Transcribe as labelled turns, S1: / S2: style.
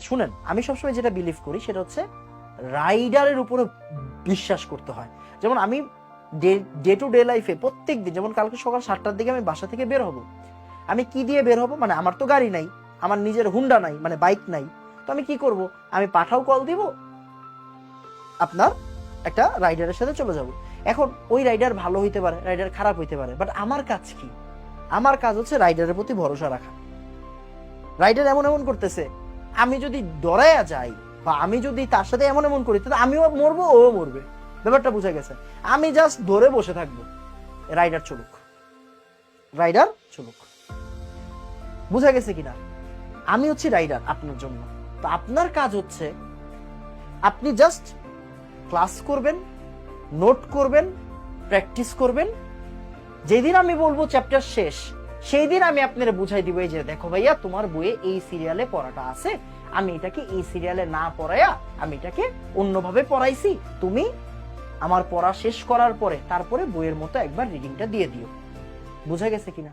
S1: শুনেন, আমি সবসময় যেটা বিলিভ করি সেটা হচ্ছে রাইডারের উপরে বিশ্বাস করতে হয়। যেমন আমি ডে টু ডে লাইফে প্রত্যেক দিন, যেমন কালকে সকাল 7টার দিকে আমি বাসা থেকে বের হব, আমি কি দিয়ে বের হব? মানে আমার তো গাড়ি নাই, আমার নিজের হুন্ডা নাই, মানে বাইক নাই, তো আমি কি করব? আমি পাঠাও কল দিব, আপনার একটা রাইডারের সাথে চলে যাব। এখন ওই রাইডার ভালো হইতে পারে, রাইডার খারাপ হইতে পারে, বাট আমার কাজ কি? আমার কাজ হচ্ছে রাইডারের প্রতি ভরসা রাখা। রাইডার এমন এমন করতেছে, আমি যদি ডরায়া যাই বা আমি যদি তার সাথে এমন এমন করি, তাহলে আমিও মরবো, ও মরবে। ব্যাপারটা বুঝা গেছে? আমি জাস্ট ধরে বসে থাকবো, রাইডার চলুক, রাইডার চলুক। বুঝা গেছে কিনা? আমি হচ্ছি রাইডার আপনার জন্য। তো আপনার কাজ হচ্ছে আপনি জাস্ট ক্লাস করবেন, নোট করবেন, প্র্যাকটিস করবেন। যেদিন আমি বলবো চ্যাপ্টার শেষ, সেই দিন আমি আপনারা বুঝাই দিব, এই যে দেখো ভাইয়া, তোমার বইয়ে এই সিরিয়ালে পড়াটা আছে, আমি এটাকে এই সিরিয়ালে না পড়াইয়া আমি এটাকে অন্যভাবে পড়াইছি, তুমি আমার পড়া শেষ করার পরে তারপরে বইয়ের মতো একবার রিডিংটা দিয়ে দিও। বুঝা গেছে কিনা?